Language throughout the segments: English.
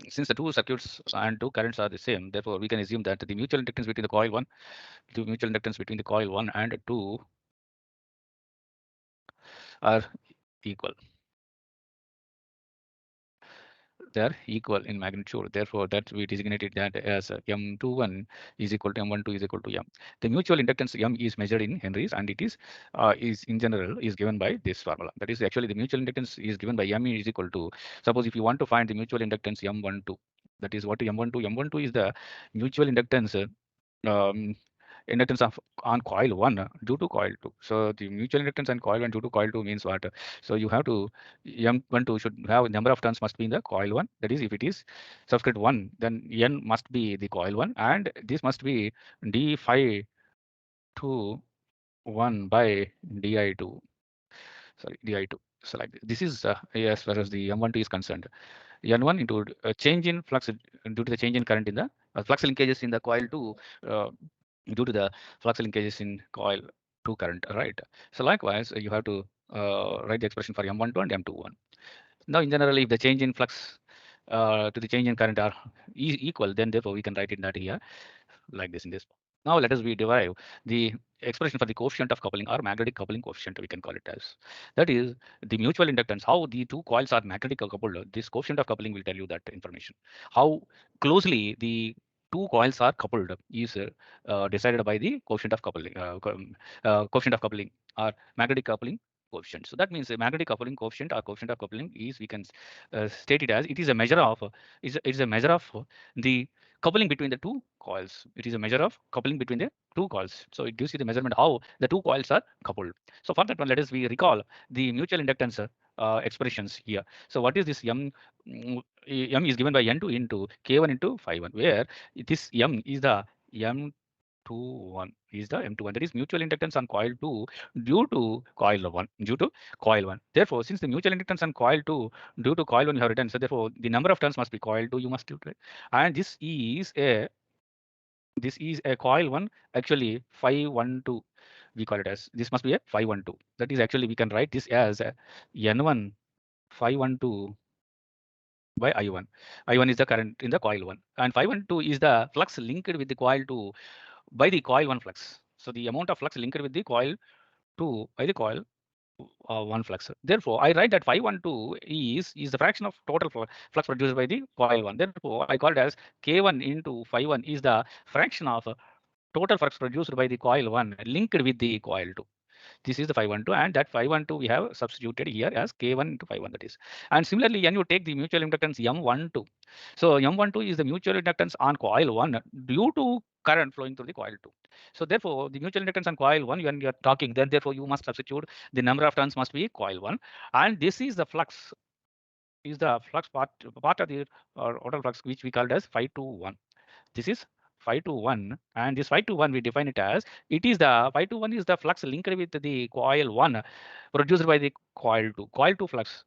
since the two circuits and two currents are the same, therefore we can assume that the mutual inductance between the coil 1 and 2 are equal. They are equal in magnitude. Therefore, that we designated that as M21 is equal to M12 is equal to M. The mutual inductance M is measured in Henrys, and it is in general is given by this formula. That is actually the mutual inductance is given by M is equal to, suppose if you want to find the mutual inductance M12, that is what M12. M12 is the mutual inductance um, inductance of on coil 1 due to coil 2. So the mutual inductance on coil 1 due to coil 2 means what? So you have to M12 should have number of turns must be in the coil 1. That is, if it is subscript 1, then N must be the coil 1, and this must be d phi 2 1 by di2. Sorry, di2. So like this is as far as the M12 is concerned. N1 into change in flux due to the change in current in the flux linkages in the coil 2 due to the flux linkages in coil 2 current, right? So likewise, you have to write the expression for M12 and M21. Now, in general, if the change in flux to the change in current are equal, then therefore we can write it that here like this in this. Now let us we derive the expression for the coefficient of coupling or magnetic coupling coefficient, we can call it as. That is the mutual inductance, how the two coils are magnetically coupled. This coefficient of coupling will tell you that information. How closely the two coils are coupled is decided by the coefficient of coupling, coefficient of coupling or magnetic coupling coefficient. So that means the magnetic coupling coefficient or coefficient of coupling is, we can state it as, it is a measure of is a measure of the coupling between the two coils. It is a measure of coupling between the two coils. So it gives you the measurement how the two coils are coupled. So for that one, let us we recall the mutual inductance expressions here. So what is this M? M is given by N2 into K1 into phi1, where this M is the M21 is the M21. That is mutual inductance on coil 2 due to coil 1. Due to coil 1. Therefore, since the mutual inductance on coil 2 due to coil 1 you have written, so therefore the number of turns must be coil 2 you must do, right? And this is a coil 1, actually 512 we call it as, this must be a 512. That is actually we can write this as N1 512 by I1. I1 is the current in the coil 1, and 512 is the flux linked with the coil 2 by the coil 1 flux. So the amount of flux linked with the coil 2 by the coil 1 flux. Therefore, I write that 512 is the fraction of total flux produced by the coil 1. Therefore, I call it as K1 into phi1 is the fraction of total flux produced by the coil 1 linked with the coil 2. This is the 512, and that 512 we have substituted here as K1 into phi1, that is. And similarly, when you take the mutual inductance M12, so M12 is the mutual inductance on coil 1 due to current flowing through the coil 2. So therefore, the mutual inductance on coil 1, when you are talking, then therefore you must substitute the number of turns must be coil 1, and this is the flux, is the flux part of the total flux, which we called as phi 21. This is phi 21, and this phi 21 we define it as, it is the phi 21 is the flux linked with the coil 1 produced by the coil 2. Coil 2 flux,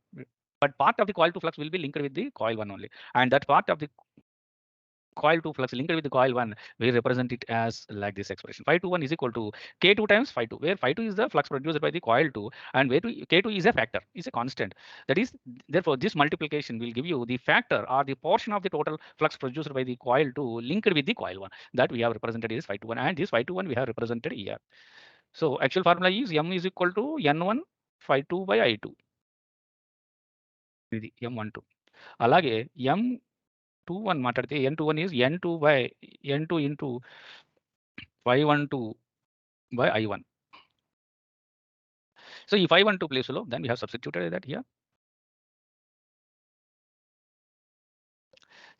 but part of the coil 2 flux will be linked with the coil 1 only, and that part of the coil 2 flux linked with the coil 1, we represent it as like this expression. Phi 21 is equal to K2 times phi 2, where phi 2 is the flux produced by the coil 2, and where K2 is a factor, is a constant. That is, therefore, this multiplication will give you the factor or the portion of the total flux produced by the coil 2 linked with the coil 1. That we have represented is phi 21, and this phi 21 we have represented here. So actual formula is M is equal to N1 phi 2 by I2. ఇది M12. అలాగే M21 మాట్లాడితే N21 is N2 by N2 into 512 by I1. So if I12 place లో, then we have substituted that here.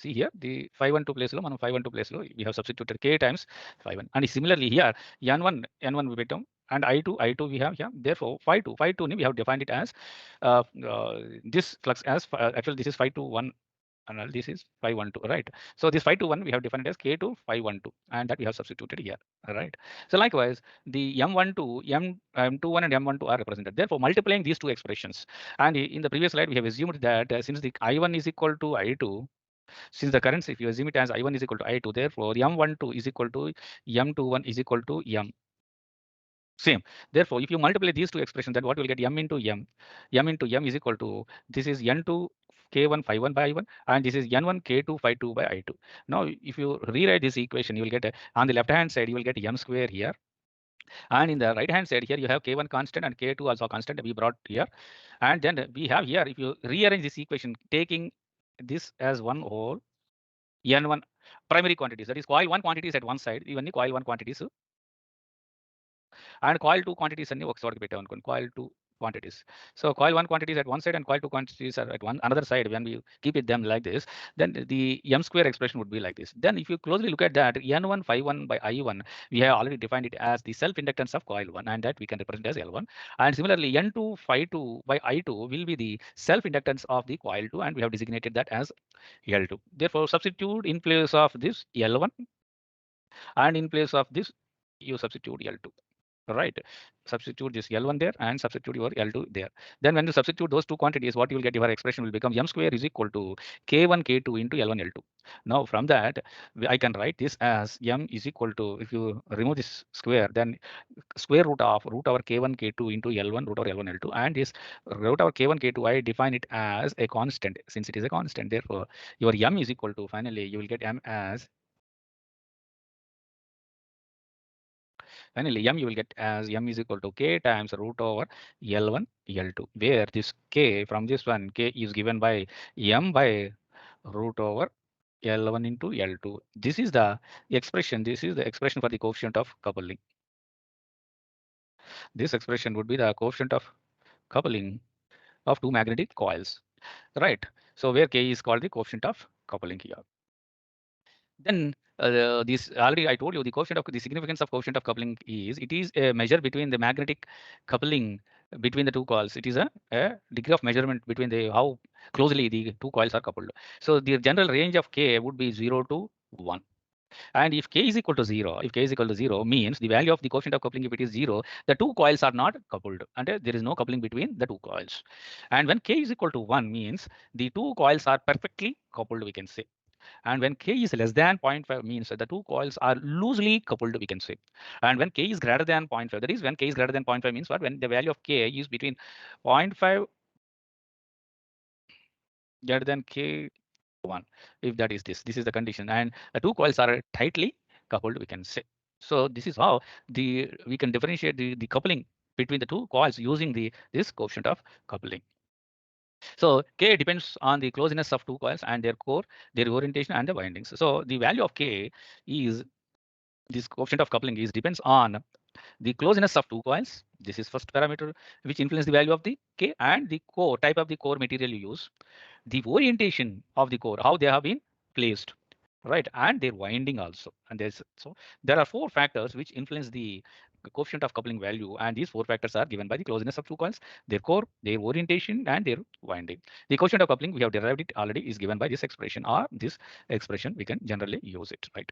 See here, the 512 place లో, మనం 512 place లో we have substituted K times 5 1. And similarly here, N1 we పెట్టాం, and I2 we have here. Therefore, phi 2 ni we have defined it as uh, uh, this flux as actually this is phi 21, and this is phi 12, right? So this phi 21 we have defined it as K2 phi 12, and that we have substituted here, right? So likewise, the M12, M21 and M12 are represented. Therefore, multiplying these two expressions, and in the previous slide we have assumed that since the I1 is equal to I2, since the currents, if you assume it as I1 is equal to I2, therefore M12 is equal to M21 is equal to M. Same. Therefore, if you multiply these two expressions, then what will get M into M? M into M is equal to, this is N2 K1 phi1 by I1, and this is N1 K2 phi2 by I2. Now, if you rewrite this equation, you will get on the left hand side, you will get M square here. And in the right hand side here, you have K1 constant and K2 also constant we brought here. And then we have here, if you rearrange this equation, taking this as one whole, N1 primary quantities, that is coil 1 quantities at one side, even the coil 1 quantities, and coil 2 quantities అన్ని ఒక చోటకి పెట్టాం అనుకోండి, coil 2 quantities. So coil 1 quantities at one side and coil 2 quantities are at one another side. When we keep it them like this, then the M square expression would be like this. Then if you closely look at that, N1 phi1 by I1, we have already defined it as the self inductance of coil 1, and that we can represent as L1. And similarly, N2 phi2 by I2 will be the self inductance of the coil 2, and we have designated that as L2. Therefore, substitute in place of this L1, and in place of this you substitute L2. Right, substitute this L1 there and substitute your L2 there. Then when you substitute those two quantities, what you will get, your expression will become M square is equal to K1 K2 into L1 L2. Now from that I can write this as M is equal to, if you remove this square, then square root of root over K1 K2 into L1 root over L1 L2, and this root over K1 K2 I define it as a constant. Since it is a constant, therefore your M is equal to, finally you will get M as, finally, M you will get as M is equal to K times root over L1 L2, where this K, from this one, K is given by M by root over L1 into L2. This is the expression. This is the expression for the coefficient of coupling. This expression would be the coefficient of coupling of two magnetic coils, right? So where K is called the coefficient of coupling here. Then this already I told you, the coefficient of the significance of coefficient of coupling is, it is a measure between the magnetic coupling between the two coils. It is a degree of measurement between the how closely the two coils are coupled. So the general range of K would be 0 to 1. And if K is equal to 0, if K is equal to 0 means the value of the coefficient of coupling, if it is 0, the two coils are not coupled, and there is no coupling between the two coils. And when K is equal to 1 means the two coils are perfectly coupled, we can say. And when K is less than 0.5 means that the two coils are loosely coupled, we can say. And when K is greater than 0.5, that is when K is greater than 0.5 means what? When the value of K is between 0.5 greater than K1, if that is this is the condition. And the two coils are tightly coupled, we can say. So this is how we can differentiate the coupling between the two coils using this coefficient of coupling. So K depends on the closeness of two coils and their core, their orientation, and the windings. So the value of K is, this coefficient of coupling is depends on the closeness of two coils. This is first parameter which influence the value of the K, and the core, type of the core material you use, the orientation of the core, how they have been placed, right, and their winding also. And there are four factors which influence the coefficient of coupling value, and these four factors are given by the closeness of two coils, their core, their orientation, and their winding. The coefficient of coupling, we have derived it already, is given by this expression, or this expression we can generally use it, right?